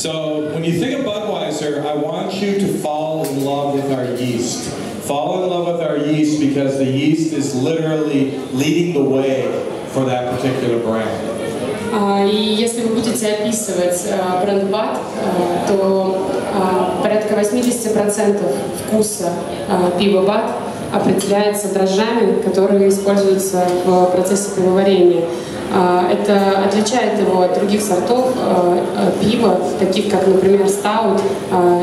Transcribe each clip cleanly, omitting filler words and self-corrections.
So when you think of Budweiser, I want you to fall in love with our yeast. Fall in love with our yeast because the yeast is literally leading the way for that particular brand. И если вы будете описывать бренд Bud, то порядка 80% вкуса пива Bud определяется дрожжами, которые используются в процессе пивоварения. Это отличает его от других сортов пива, таких как, например, Stout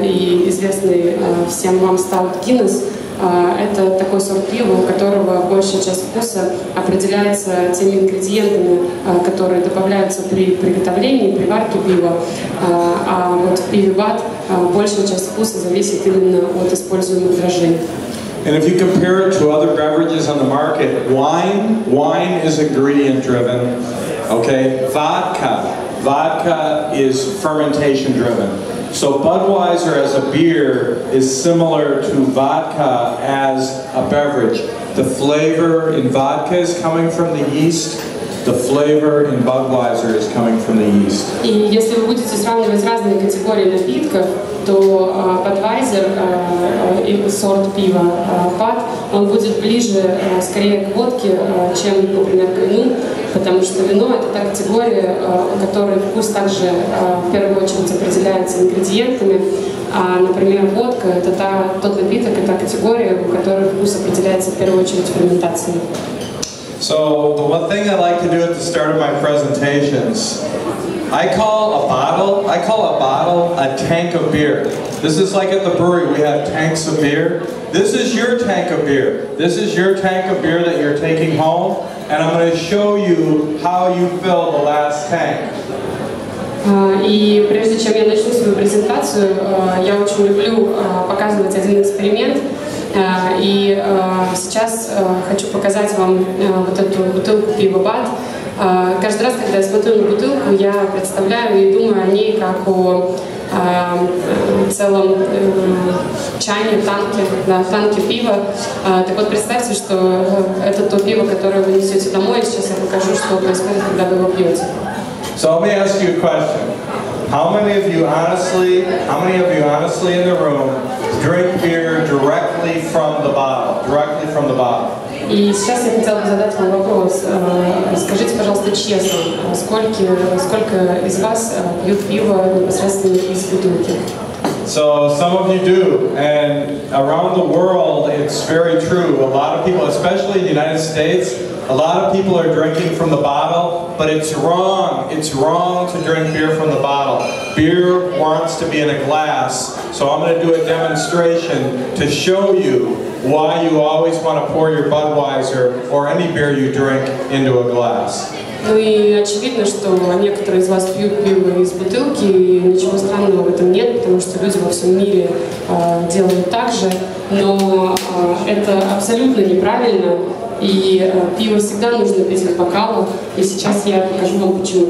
и известный всем вам Stout Guinness. Это такой сорт пива, у которого большая часть вкуса определяется теми ингредиентами, которые добавляются при приготовлении, при варке пива. А вот в пиве Bud большая часть вкуса зависит именно от используемых дрожжей. And if you compare it to other beverages on the market, wine is ingredient driven, okay? Vodka is fermentation driven. So Budweiser as a beer is similar to vodka as a beverage. The flavor in vodka is coming from the yeast. The flavor in Budweiser is coming from the yeast. И если вы будете сравнивать разные категории напитков, то Budweiser и сорт пива Bud, он будет ближе скорее к водке, чем, например, к вину, потому что вино — это та категория, у которой вкус также в первую очередь определяется ингредиентами, а, например, водка — это тот напиток, это категория, у которой вкус определяется в первую очередь ферментацией. So the one thing I like to do at the start of my presentations, I call a bottle a tank of beer. This is like at the brewery, we have tanks of beer. This is your tank of beer. This is your tank of beer that you're taking home, and I'm going to show you how you fill the last tank. И прежде чем я начну свою презентацию, я очень люблю показывать один эксперимент. И сейчас хочу показать вам вот эту бутылку пива Bud. Каждый раз, когда я смотрю на бутылку, я представляю и думаю о ней как о целом чайне, танке пива. Так вот, представьте, что это то пиво, которое вы несете домой, и сейчас я покажу, что происходит, когда вы его пьете. So let me ask you a question. How many of you honestly in the room drink beer directly from the bottle? Directly from the bottle. И сейчас я хотела бы задать вам вопрос. Скажите, пожалуйста, честно, сколько из вас пьют пиво непосредственно из бутылки? So some of you do, and around the world it's very true. A lot of people, especially in the United States, a lot of people are drinking from the bottle, but it's wrong. It's wrong to drink beer from the bottle. Beer wants to be in a glass, so I'm going to do a demonstration to show you why you always want to pour your Budweiser or any beer you drink into a glass. Ну и очевидно, что некоторые из вас пьют пиво из бутылки, и ничего странного в этом нет, потому что люди во всем мире делают так же, но это абсолютно неправильно, и пиво всегда нужно пить из бокала, и сейчас я покажу вам почему.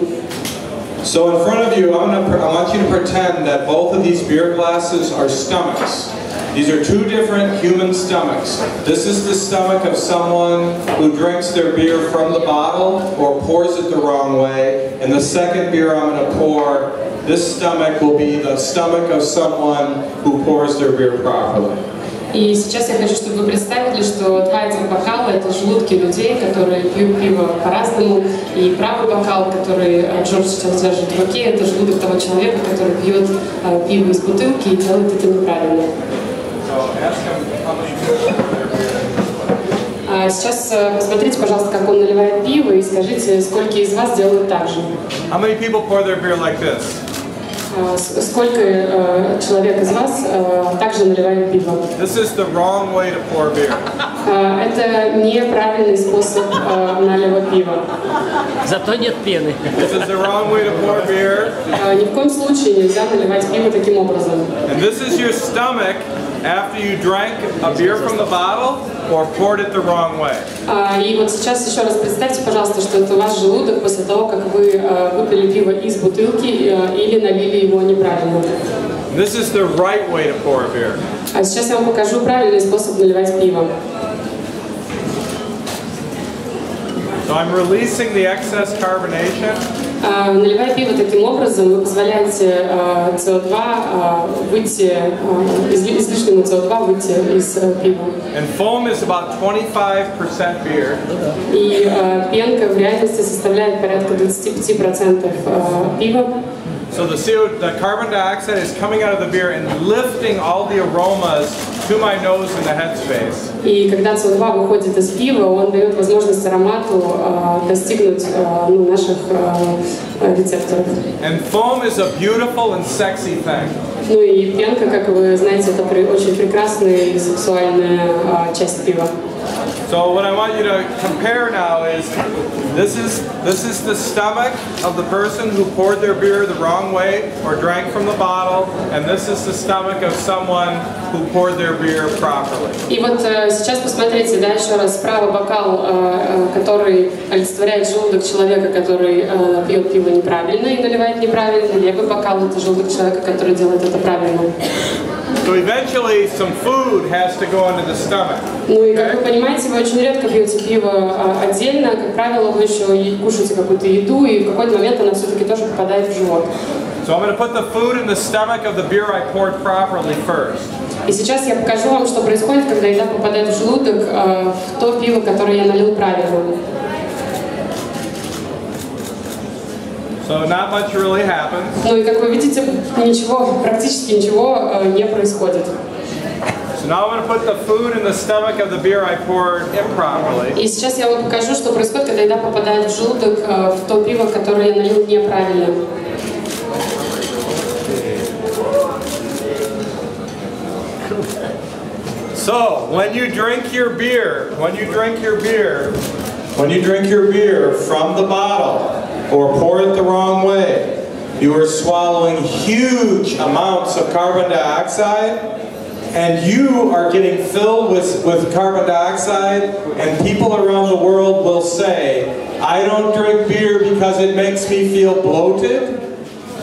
So in front of you, I want you to pretend that both of these beer glasses are stomachs. These are two different human stomachs. This is the stomach of someone who drinks their beer from the bottle or pours it the wrong way. And the second beer I'm going to pour, this stomach will be the stomach of someone who pours their beer properly. И сейчас я хочу, чтобы вы представили, что два этих бокала — это желудки людей, которые пьют пиво по-разному, и правый бокал, который Джордж сейчас держит в руке, это желудок того человека, который пьет пиво из бутылки и делает это неправильно. Сейчас посмотрите, пожалуйста, как он наливает пиво, и скажите, сколько из вас делают так же. Сколько человек из вас также наливает пиво? Это неправильный способ налива пива. Зато нет пены. Ни в коем случае нельзя наливать пиво таким образом. After you drank a beer from the bottle or poured it the wrong way. И вот сейчас еще раз представьте, пожалуйста, что это ваш желудок после того, как вы выпили пиво из бутылки или налили его неправильно. This is the right way to pour a beer. А сейчас я вам покажу правильный способ наливать пиво. So I'm releasing the excess carbonation. Наливая пиво таким образом, вы позволяете СО2 выйти, излишнему СО2 выйти из пива. And foam is about 25% beer. И пенка в реальности составляет порядка 25% пива. So the carbon dioxide is coming out of the beer and lifting all the aromas to my nose in the headspace. И когда СО2 выходит из пива, он дает возможность аромату достигнуть наших рецепторов. And foam is a beautiful and sexy thing. Ну и пенка, как вы знаете, это очень прекрасная и сексуальная часть пива. So what I want you to compare now is this is the stomach of the person who poured their beer the wrong way or drank from the bottle, and this is the stomach of someone who poured their beer properly. И вот сейчас посмотрите, да, еще раз справа бокал, который олицетворяет желудок человека, который пьет пиво неправильно и наливает неправильно. Левый бокал — это желудок человека, который делает это правильно. So eventually some food has to go into the stomach. Ну и как вы понимаете, вы очень редко пьете пиво отдельно. Как правило, вы еще кушаете какую-то еду, и в какой-то момент она все-таки тоже попадает в живот. So I'm going to put the food in the stomach of the beer I poured properly first. И сейчас я покажу вам, что происходит, когда еда попадает в желудок, в то пиво, которое я налил правильно. So not much really happens. Ну и как вы видите, ничего, практически ничего не происходит. So now I'm going to put the food in the stomach of the beer I poured improperly. И сейчас я вам покажу, что происходит, когда еда попадает в желудок, в то пиво, которое я налил неправильно. So when you drink your beer from the bottle or pour it the wrong way, you are swallowing huge amounts of carbon dioxide, and you are getting filled with carbon dioxide, and people around the world will say, I don't drink beer because it makes me feel bloated.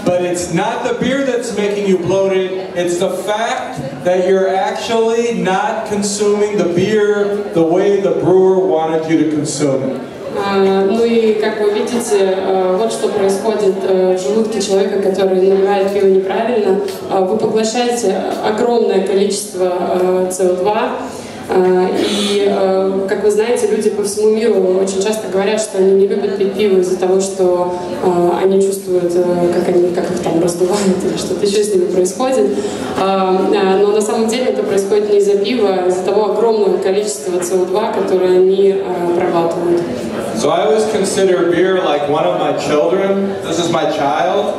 But it's not the beer that's making you bloated, it's the fact that you're actually not consuming the beer the way the brewer wanted you to consume it. Ну и, как вы видите, вот что происходит в желудке человека, который наливает пиво неправильно. Вы поглощаете огромное количество СО2. И, как вы знаете, люди по всему миру очень часто говорят, что они не любят пить пиво из-за того, что они чувствуют, как их там раздувают или что-то еще с ними происходит. Но на самом деле это происходит не из-за пива, а из-за того огромного количества СО2, которое они проглатывают. So I always consider beer like one of my children. This is my child.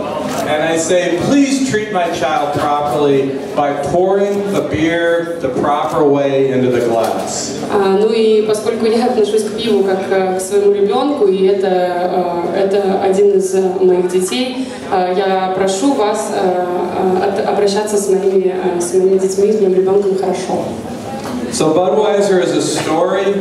And I say, please treat my child properly by pouring the beer the proper way into the glass. Ну и поскольку я отношусь к пиву как к своему ребенку, и это один из моих детей, я прошу вас обращаться с моими детьми, с моим ребенком хорошо. So Budweiser is a story.